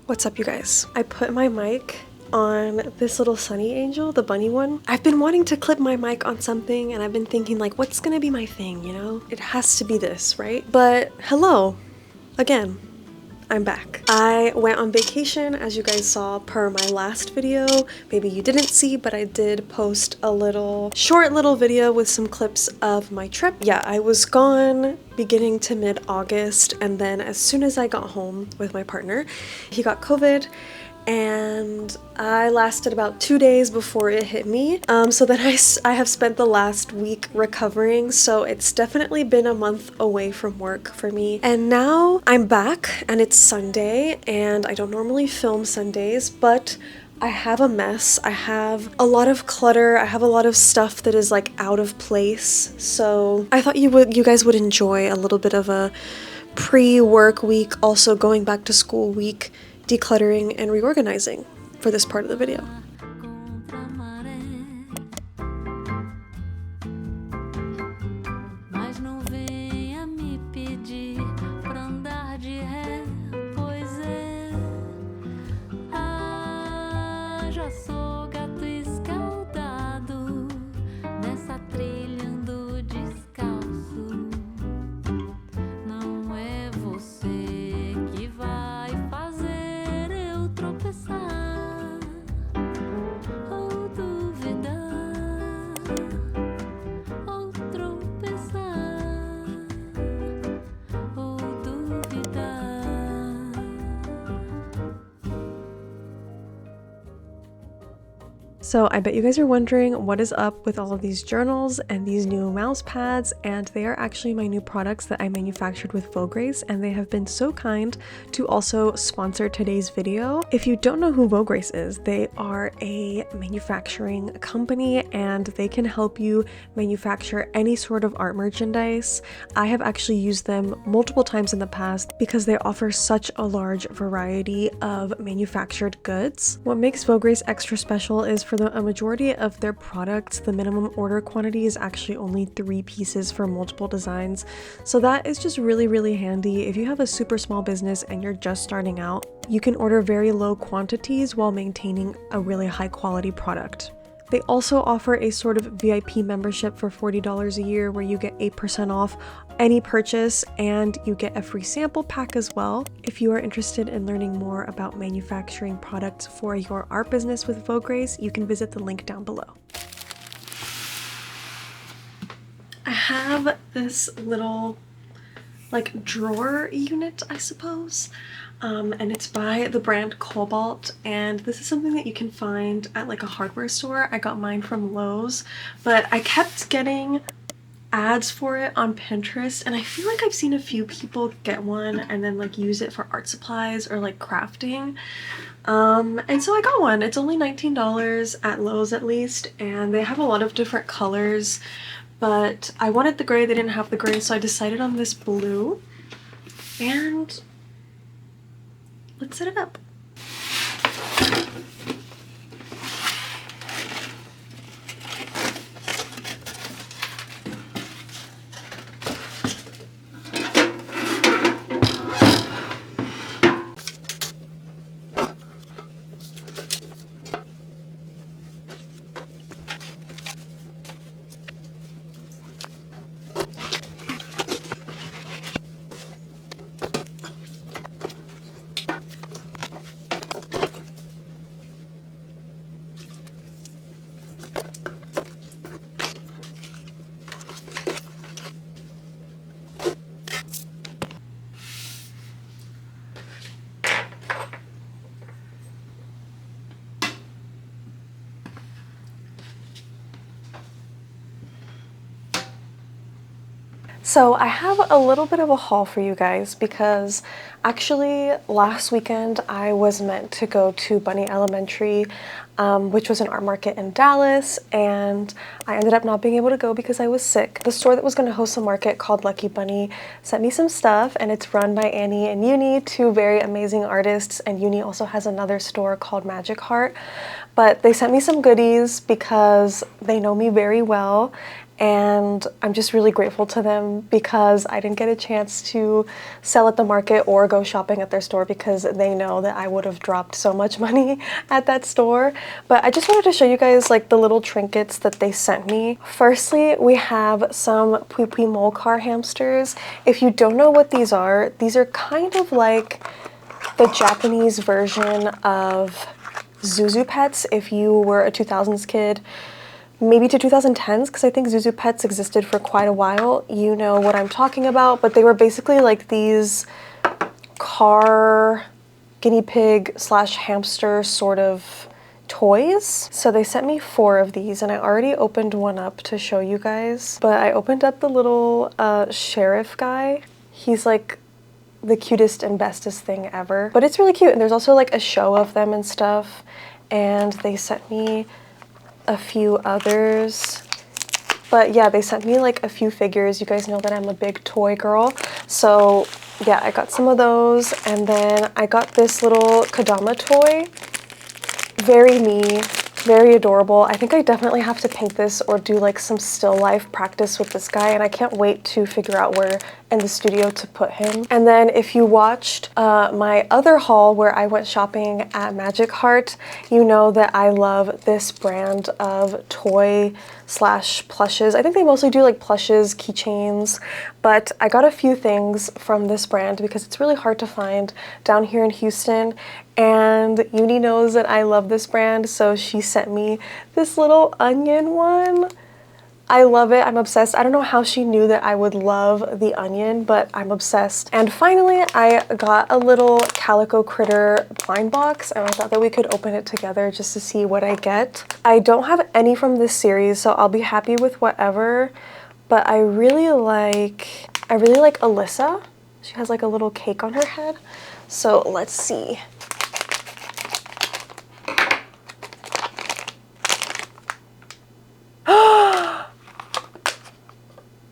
What's up, you guys? I put my mic on this little Sunny Angel, the bunny one. I've been wanting to clip my mic on something and I've been thinking like, what's gonna be my thing, you know? It has to be this, right? But hello, again. I'm back. I went on vacation, as you guys saw per my last video. Maybe you didn't see, but I did post a short little video with some clips of my trip. Yeah, I was gone beginning to mid-August, and then as soon as I got home with my partner, he got COVID, and I lasted about 2 days before it hit me. So then I have spent the last week recovering, so it's definitely been a month away from work for me. And now I'm back and it's Sunday, and I don't normally film Sundays, but I have a mess. I have a lot of clutter. I have a lot of stuff that is like out of place. So I thought you guys would enjoy a little bit of a pre-work week, also going back to school week, decluttering and reorganizing for this part of the video. So I bet you guys are wondering what is up with all of these journals and these new mouse pads, and they are actually my new products that I manufactured with Vograce, and they have been so kind to also sponsor today's video. If you don't know who Vograce is, they are a manufacturing company and they can help you manufacture any sort of art merchandise. I have actually used them multiple times in the past because they offer such a large variety of manufactured goods. What makes Vograce extra special is for a majority of their products, the minimum order quantity is actually only 3 pieces for multiple designs. So that is just really, really handy. If you have a super small business and you're just starting out, you can order very low quantities while maintaining a really high quality product. They also offer a sort of VIP membership for $40 a year where you get 8% off any purchase and you get a free sample pack as well. If you are interested in learning more about manufacturing products for your art business with Vograce, you can visit the link down below. I have this little like drawer unit, I suppose. And it's by the brand Cobalt, and this is something that you can find at like a hardware store. I got mine from Lowe's, but I kept getting ads for it on Pinterest, and I feel like I've seen a few people get one and then like use it for art supplies or like crafting. And so I got one. It's only $19 at Lowe's at least, and they have a lot of different colors, but I wanted the gray. They didn't have the gray, so I decided on this blue, and let's set it up. So I have a little bit of a haul for you guys because actually last weekend I was meant to go to Bunny Elementary, which was an art market in Dallas, and I ended up not being able to go because I was sick. The store that was going to host the market, called Lucky Bunny, sent me some stuff, and it's run by Annie and Uni, two very amazing artists, and Uni also has another store called Magic Heart. But they sent me some goodies because they know me very well, and I'm just really grateful to them because I didn't get a chance to sell at the market or go shopping at their store because they know that I would have dropped so much money at that store. But I just wanted to show you guys like the little trinkets that they sent me. Firstly, we have some Pui Pui Mole car hamsters. If you don't know what these are kind of like the Japanese version of Zuzu Pets if you were a 2000s kid. Maybe to 2010s, because I think Zuzu Pets existed for quite a while. You know what I'm talking about, but they were basically like these car guinea pig slash hamster sort of toys. So they sent me 4 of these, and I already opened one up to show you guys. But I opened up the little sheriff guy. He's like the cutest and bestest thing ever. But it's really cute, and there's also like a show of them and stuff. And they sent me a few others. But yeah, they sent me like a few figures. You guys know that I'm a big toy girl. So yeah, I got some of those. And then I got this little Kodama toy. Very me, very adorable. I think I definitely have to paint this or do like some still life practice with this guy, and I can't wait to figure out where in the studio to put him. And then if you watched my other haul where I went shopping at Magic Heart, you know that I love this brand of toy slash plushes. I think they mostly do like plushes, keychains, but I got a few things from this brand because it's really hard to find down here in Houston, and Uni knows that I love this brand, so she sent me this little onion one. I love it. I'm obsessed. I don't know how she knew that I would love the onion, but I'm obsessed. And finally, I got a little Calico Critter blind box, and I thought that we could open it together just to see what I get. I don't have any from this series, so I'll be happy with whatever, but I really like Alyssa. She has like a little cake on her head. So let's see.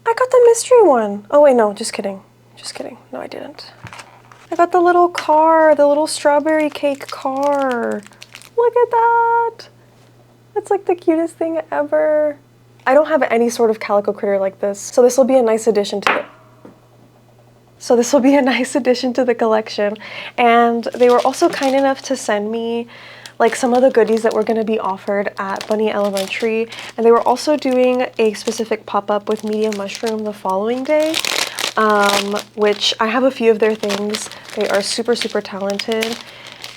I got the mystery one. Oh wait, no, just kidding. Just kidding. No, I didn't. I got the little car, the little strawberry cake car. Look at that. That's like the cutest thing ever. I don't have any sort of Calico Critter like this, so this will be a nice addition to the collection. And they were also kind enough to send me like some of the goodies that were going to be offered at Bunny Elementary, and they were also doing a specific pop-up with Medium Mushroom the following day, which I have a few of their things. They are super, super talented,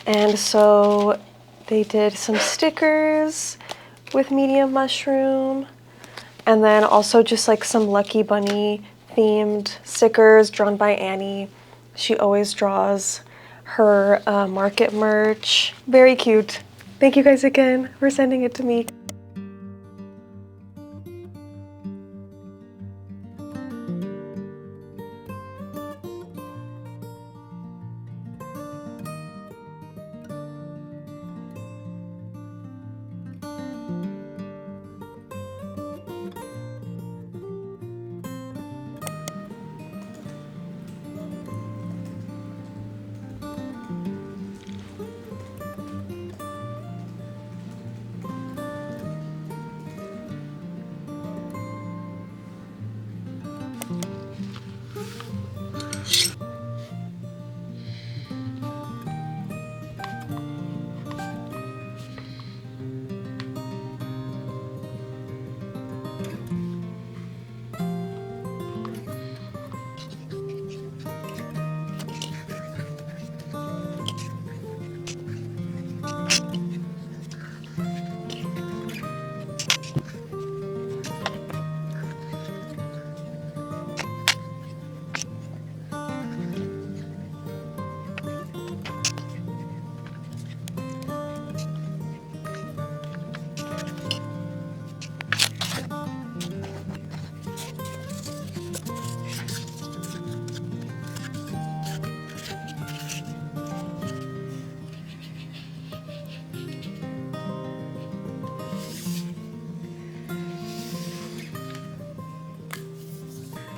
and so they did some stickers with Medium Mushroom, and then also just like some Lucky Bunny themed stickers drawn by Annie. She always draws her market merch. Very cute. Thank you guys again for sending it to me.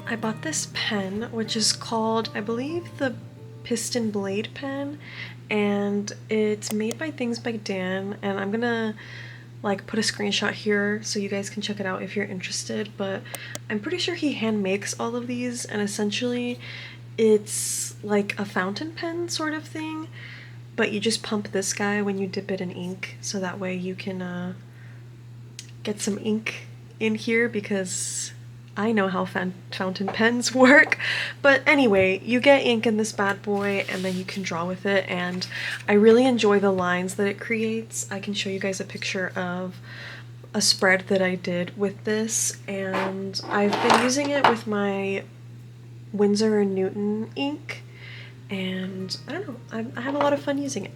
I bought this pen, which is called, I believe, the Piston Blade pen, and it's made by Things by Dan, and I'm gonna like put a screenshot here so you guys can check it out if you're interested, but I'm pretty sure he hand makes all of these, and essentially it's like a fountain pen sort of thing, but you just pump this guy when you dip it in ink, so that way you can get some ink in here, because I know how fountain pens work. But anyway, you get ink in this bad boy and then you can draw with it, and I really enjoy the lines that it creates. I can show you guys a picture of a spread that I did with this, and I've been using it with my Winsor & Newton ink, and I don't know, I have a lot of fun using it.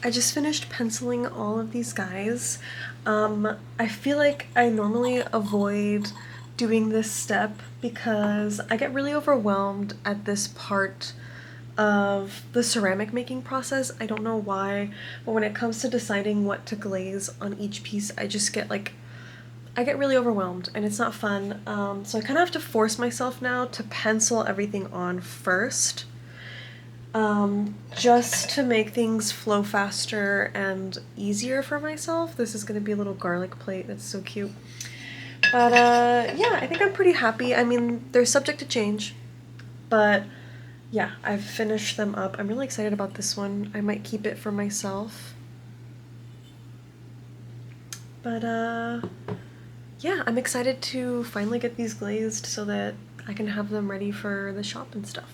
I just finished penciling all of these guys. I feel like I normally avoid doing this step because I get really overwhelmed at this part of the ceramic making process. I don't know why, but when it comes to deciding what to glaze on each piece, I just get like, I get really overwhelmed and it's not fun. So I kind of have to force myself now to pencil everything on first. Just to make things flow faster and easier for myself. This is gonna be a little garlic plate, that's so cute. But yeah, I think I'm pretty happy. I mean, they're subject to change, but yeah, I've finished them up. I'm really excited about this one. I might keep it for myself. But yeah, I'm excited to finally get these glazed so that I can have them ready for the shop and stuff.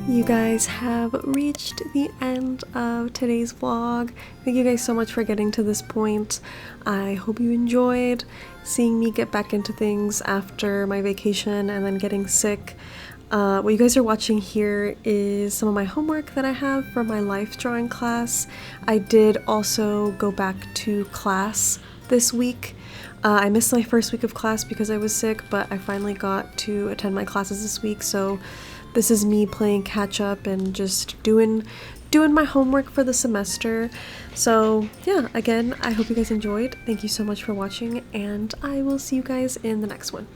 You guys have reached the end of today's vlog. Thank you guys so much for getting to this point. I hope you enjoyed seeing me get back into things after my vacation and then getting sick. What you guys are watching here is some of my homework that I have for my life drawing class. I did also go back to class this week. I missed my first week of class because I was sick, but I finally got to attend my classes this week, so this is me playing catch up and just doing doing my homework for the semester. So yeah, again, I hope you guys enjoyed. Thank you so much for watching, and I will see you guys in the next one.